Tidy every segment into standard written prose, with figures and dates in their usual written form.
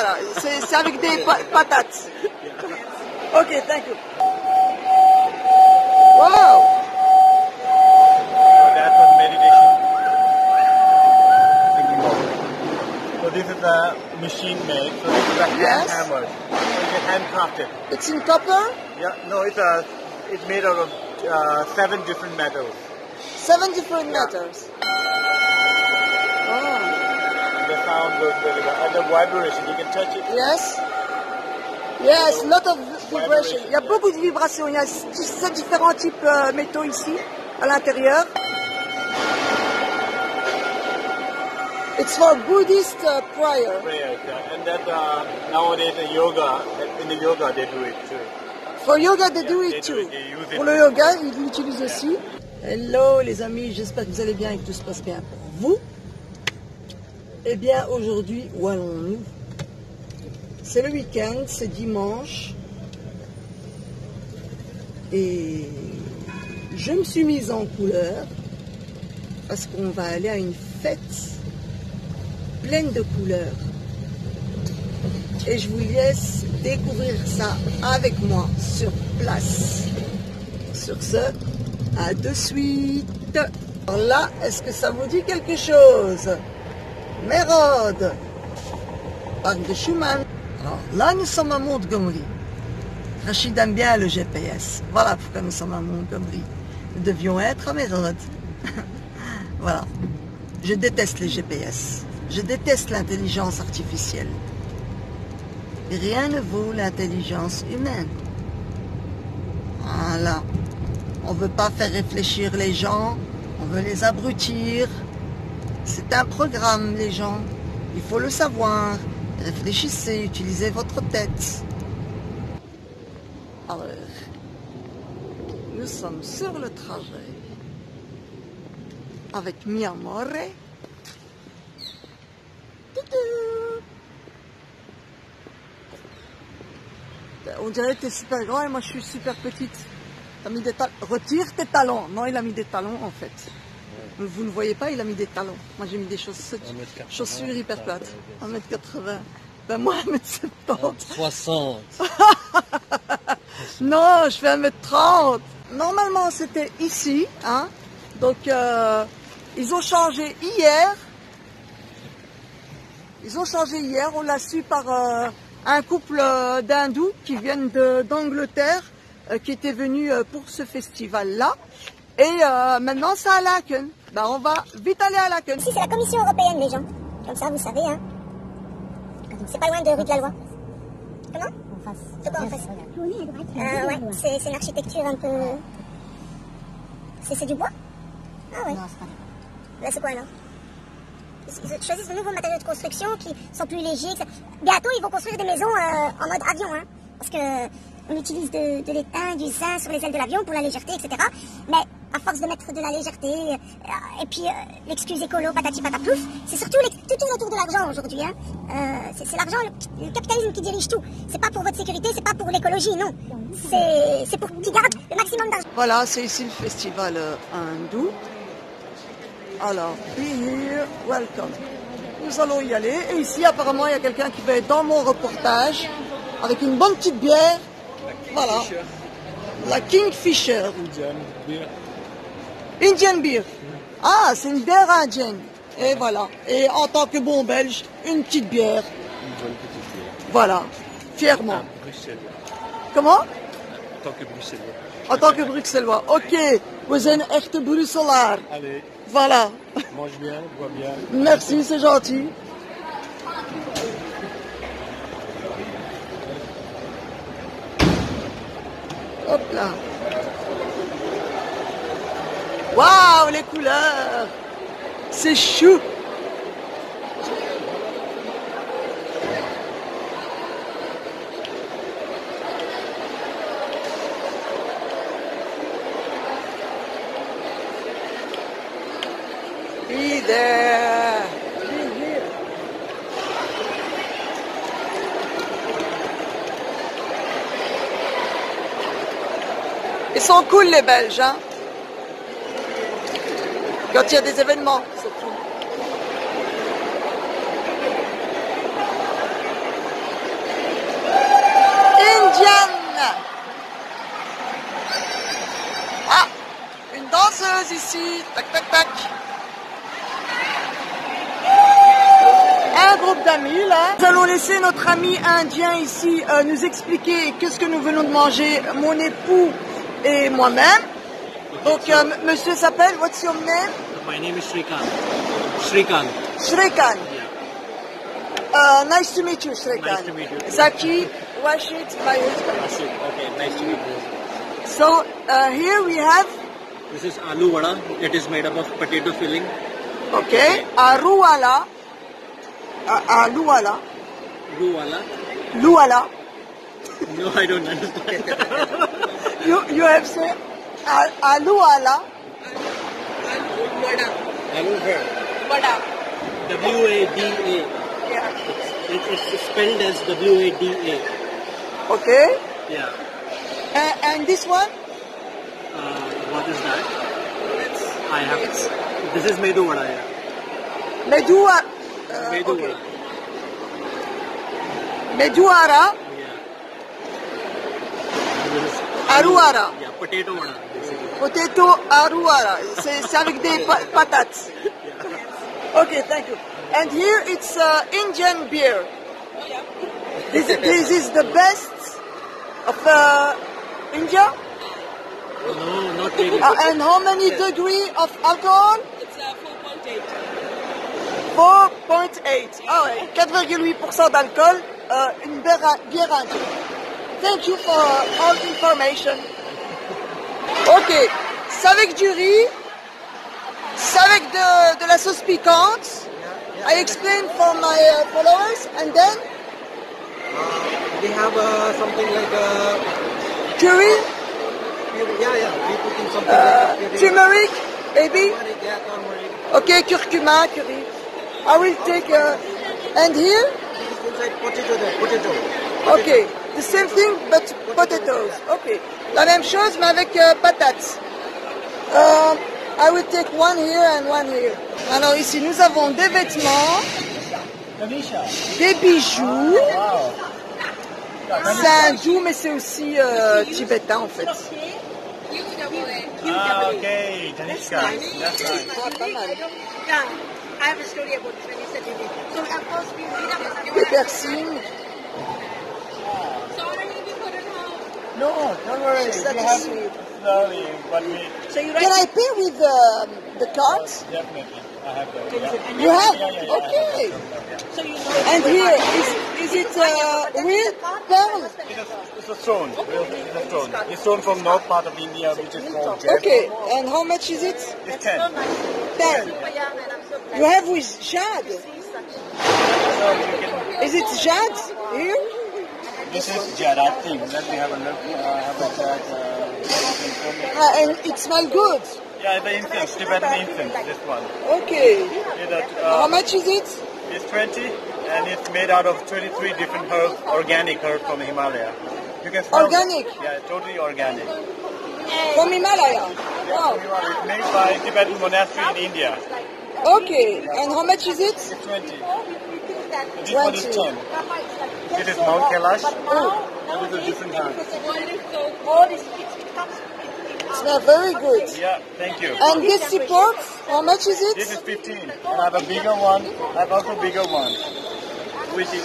Voilà, c'est avec des patates. Ok, thank you. Wow! So that's a meditation. So this is a machine made. So this is a hand hammer. So it's handcrafted. It's in copper? Yeah, no, it's made out of 7 different metals. 7 different metals. Oh. The sound goes really well. And the vibration, you can touch it. Yes. Yes, lot of vibration. Il y a beaucoup de vibrations. Il y a 7 différents types métaux ici, à l'intérieur. It's for Buddhist prayer. Prayers, yeah. And that nowadays in the yoga they do it too. For yoga they do it too. Pour le yoga, ils l'utilisent aussi. Hello les amis, j'espère que vous allez bien et que tout se passe bien pour vous. Eh bien aujourd'hui, où allons-nous? C'est le week-end, c'est dimanche. Et je me suis mise en couleur parce qu'on va aller à une fête pleine de couleurs. Et je vous laisse découvrir ça avec moi sur place. Sur ce, à de suite. Alors là, est-ce que ça vous dit quelque chose? Mérode, parc de Schumann. Alors là, nous sommes à Montgomery. Rachid aime bien le GPS. Voilà pourquoi nous sommes à Montgomery. Nous devions être à Mérode. Voilà. Je déteste les GPS. Je déteste l'intelligence artificielle. Rien ne vaut l'intelligence humaine. Voilà. On ne veut pas faire réfléchir les gens. On veut les abrutir. C'est un programme, les gens. Il faut le savoir. Réfléchissez, utilisez votre tête. Alors, nous sommes sur le trajet avec mi amore. On dirait que tu es super grand et moi je suis super petite. T'as mis des talons. Retire tes talons. Non, il a mis des talons en fait. Vous ne voyez pas, il a mis des talons. Moi j'ai mis des chaussures hyper plates. 1m80. Ben moi 1m70. 60. Non, je fais 1m30. Normalement c'était ici. Hein? Donc ils ont changé hier. On l'a su par un couple d'hindous qui viennent d'Angleterre qui étaient venus pour ce festival-là. Et maintenant c'est à Laken. Ben, on va vite aller à Laken. Ici c'est la Commission européenne les gens. Comme ça vous savez hein. C'est pas loin de rue de la Loi. Comment? En face. De quoi en face? Ouais, c'est une architecture un peu... C'est du bois? Ah ouais. Non, c'est pas du bois. Là c'est quoi alors? Ils choisissent de nouveaux matériaux de construction qui sont plus légers. Bientôt ils vont construire des maisons en mode avion hein. Parce que on utilise de l'étain, du zinc sur les ailes de l'avion pour la légèreté, etc. Mais à force de mettre de la légèreté, et puis l'excuse écolo, patati pataplouf, c'est surtout tout tourne autour de l'argent aujourd'hui. Hein. C'est l'argent, le capitalisme qui dirige tout. C'est pas pour votre sécurité, c'est pas pour l'écologie, non. C'est pour qu'ils gardent le maximum d'argent. Voilà, c'est ici le festival hindou. Alors, be here, welcome. Nous allons y aller. Et ici, apparemment, il y a quelqu'un qui va être dans mon reportage avec une bonne petite bière. Voilà. La Kingfisher. Indian beer. Ah, c'est une bière indienne. Et voilà. Et en tant que bon belge, une petite bière. Une bonne petite bière. Voilà. Fièrement. Comment? En tant que bruxellois. En tant que bruxellois. Ok. We zijn echte Brusselaar. Allez. Voilà. Mange bien, bois bien. Merci, c'est gentil. Hop là. Waouh, les couleurs. C'est chou. Be there. Be here. Ils sont cool les Belges, hein? Quand il y a des événements, surtout. ici. Tac, tac, tac. Un groupe d'amis là. Nous allons laisser notre ami indien ici nous expliquer qu'est-ce que nous venons de manger, mon époux et moi-même. Donc monsieur s'appelle, what's your name? My name is Shrikant. Shrikant. Shrikant. Yeah. Nice to meet you, Shrikant. Nice to meet you. Zaki, Washit, my husband. That's it. Okay, nice to meet you. So here we have, This is aloo vada. It is made up of potato filling. okay, aruwala. Aluwala. Ruwala. Luwala. No, I don't understand. You have said aluwala. Aloo vada. W-A-D-A. Yeah. It's spelled as W-A-D-A. Okay. Yeah. And this one? What is that? I have. This is Medu vada. Yeah. Medua. Medu Okay. vada. Meduara. Yeah. This is Aruwara. Yeah, potato vada. Basically. Potato aruwara. C'est avec des patates. Okay, thank you. And here it's Indian beer. This is the best of India. No, not really. And how many degree of alcohol? It's 4.8. 4.8. Ah ouais, 4,8% d'alcool, une bière indienne. Thank you for all information. Ok, c'est avec du riz, c'est avec de la sauce piquante. I explain for my followers, and then We have something like curry, yeah, we put in something like turmeric, maybe. yeah, turmeric. Okay, curcuma, curry. I will take, and here, Inside potato there, potato. okay, the same thing but potatoes. Okay, la même chose mais avec patates. I will take one here and one here. Alors ici nous avons des vêtements, des bijoux. C'est hindou mais c'est aussi tibétain en fait. Ah, okay. Tanishka. That's nice. Pas mal. Yeah, I have a story about this when you said it. So of course we read up. Des persines. Sorry, we couldn't help. No, don't worry. That You is have sweet. slowly, but we So you Can I pay with the cards? definitely. I have that. Yeah. You have? Yeah. Okay. So you know. And here, is it real pearl? It's a stone. It's a stone. It's stone from north part of India, which is called jet. Okay, and how much is it? It's 10. 10. You have with jade. So you can. Is it jade here? This is jet, I think. Let me have a look. Have a And it smells good. Yeah, the incense, Tibetan incense. This one. Okay. Yeah, that, How much is it? It's 20, and it's made out of 23 different herbs, organic herbs from Himalaya. You can smell Organic? Yeah, totally organic. From Himalaya. Wow. It's made by Tibetan monastery in India. Okay. And how much is it? It's 20. This one is 20. 10. It is Mount Kailash. Oh, It is a different herb. it smells very good. Yeah, thank you. And this support, how much is This it? is 15. And I have a bigger one. I have also bigger one. Which is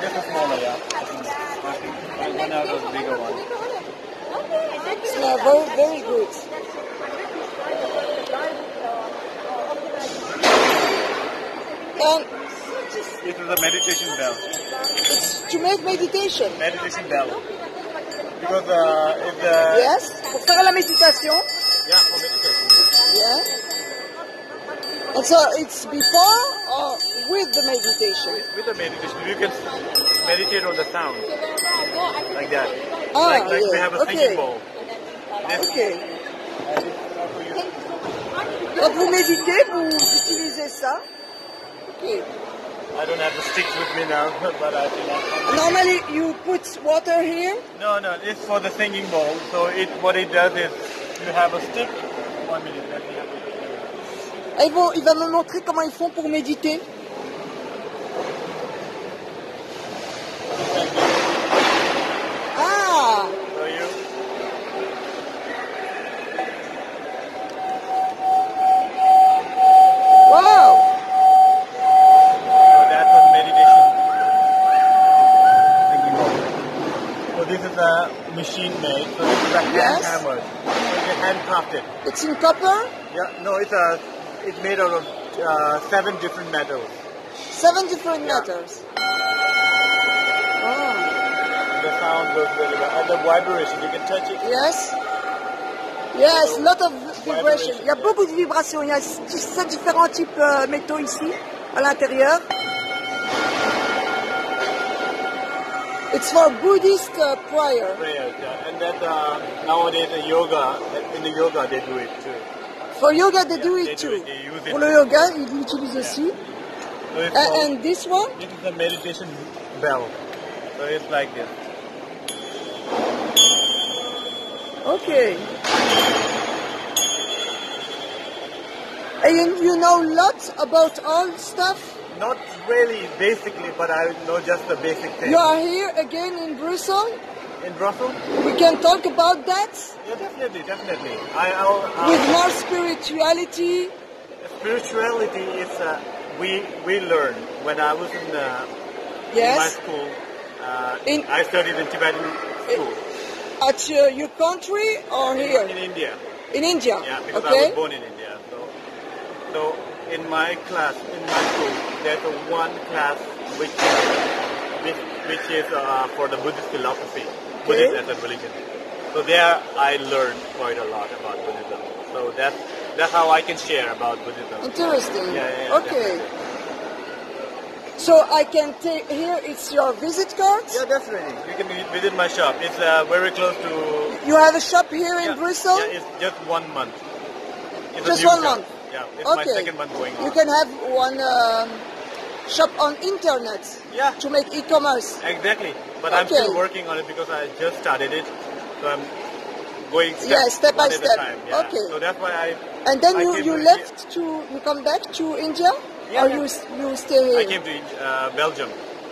this is smaller, yeah. I one out of the bigger one. It smells very, very good. And This is a meditation bell. it's to make meditation. Meditation bell. Because if the Yes, pour faire la méditation. yeah, for meditation. Yeah. And so it's before or with the meditation? With the meditation, you can meditate on the sound like that. Ah, like we yeah. have a Okay. singing bowl. This, Ok. Quand vous méditez, vous utilisez ça. Ok. I don't have the sticks with me now, but I think I Normally you put water here. No, it's for the singing bowl. So what it does is you have a stick. 1 minute, let me have it. Il va me montrer comment ils font pour méditer. Ah, So you machine made, so this is a hand Yes. hammer. So you can handcraft it. It's in copper? Yeah, no, it's made out of 7 different metals. 7 different Yeah. metals. Oh. The sound goes very well, and the vibration, you can touch it. Yes. Yes, lot of vibration. Il y a yeah. beaucoup de vibrations. Il y a 7 différents types métaux ici, à l'intérieur. It's for Buddhist prayer. Prayers, yeah. And then nowadays in yoga they do it too. For yoga they do they it do too. it, they use it. Pour le yoga, ils l'utilisent aussi. So it's called- And this one? this is the meditation bell. So it's like this. Okay. And you know lots about all stuff? Not really basically, but I know just the basic thing. You are here again in Brussels? In Brussels? We can talk about that? Yeah, definitely. With more spirituality? Spirituality is we learn. When I was in my Yes. school, In- I studied in Tibetan school At your country or here? in India. In India? Yeah, because I Okay. was born in India. So in my class, in my school, there's one class which is for the Buddhist philosophy, Buddhism as a religion. So there I learned quite a lot about Buddhism. So that's how I can share about Buddhism. Interesting. Yeah, Okay. definitely. So I can take here. It's your visit card. Yeah, definitely. You can visit my shop. It's very close to. You have a shop here in Yeah, Brussels. Yeah, it's just 1 month. It's a Just new 1 shop. month. Yeah, it's my Okay. second month going You on. can have one shop on internet. Yeah. To make e-commerce. Exactly. But I'm Okay. still working on it because I just started it. So I'm going Step by one at a step. time. Yeah. Okay. So that's why And then I you came to left to you come back to India, Yeah, or yeah. you stay here? I came to Belgium.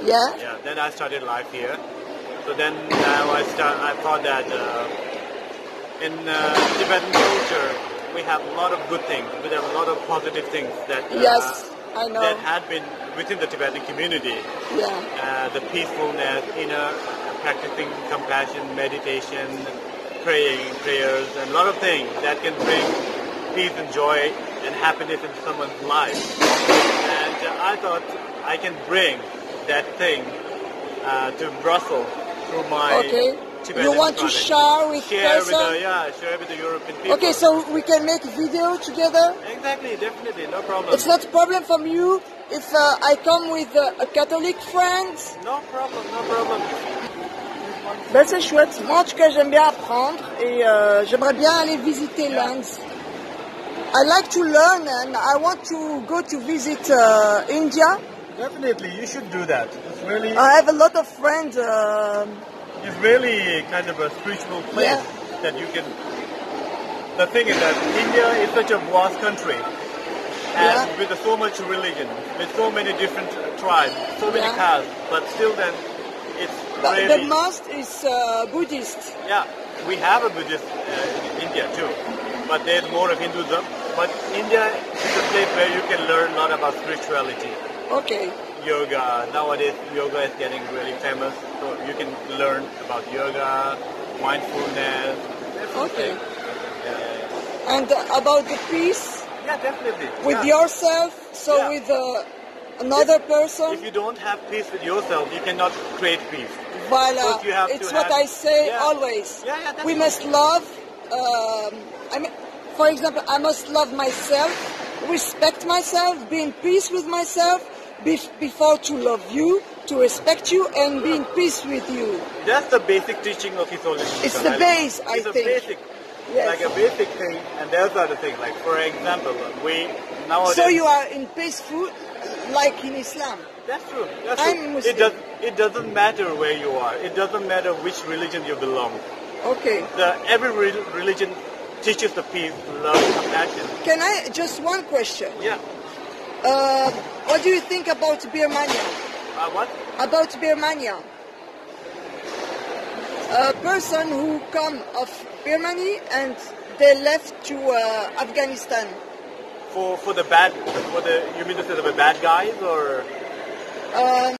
Yeah. Yeah. Then I started life here. So then now I thought that in Tibetan culture we have a lot of good things. We have a lot of positive things that Yes, I know. that had been within the Tibetan community. Yeah. The peacefulness, inner practicing compassion, meditation, prayers, and a lot of things that can bring peace and joy and happiness in someone's life. And I thought I can bring that thing to Brussels through my Okay. Tibetan You want to product. share with share with person? share with the European people. Okay, so we can make video together. Exactly, definitely, no problem. It's not a problem from you if I come with a Catholic friend. No problem, no problem. Ben c'est chouette. Moi en tout cas j'aime bien apprendre et j'aimerais bien aller visiter l'Inde. I like to learn and I want to go to visit India. Definitely, you should do that. It's really, I have a lot of friends. it's really kind of a spiritual place Yeah. that you can. The thing is that India is such a vast country, and Yeah. with so much religion, with so many different tribes, so many Yeah. castes, but still, then it's The really. most is Buddhist. Yeah, we have a Buddhist in India too, but there's more of Hinduism. But India is a place where you can learn a lot about spirituality. Okay. Yoga. Nowadays, yoga is getting really famous, so you can learn about yoga, mindfulness. Okay. Yeah. And about the peace Yeah, definitely. with Yeah. yourself, so Yeah. with another person. If you don't have peace with yourself, you cannot create peace. Voila. First you have It's to what have- I say Yeah. always. Yeah, yeah, We definitely. must love. I mean, for example, I must love myself, respect myself, be in peace with myself, before to love you, to respect you, and be in peace with you. That's the basic teaching of His Holiness. It's Buddha. the base, I it's think. a basic, Yes. like a basic thing, and there's other things. Like for example, we nowadays. So you are in peaceful, like in Islam. That's true. That's I'm true. Muslim. It doesn't matter where you are. It doesn't matter which religion you belong. Okay. Every religion teaches the peace, love, compassion. Can I just one question? Yeah. What do you think about Birmania? What? About Birmania? A person who come of Birmania and they left to Afghanistan. You mean to say the bad guys or?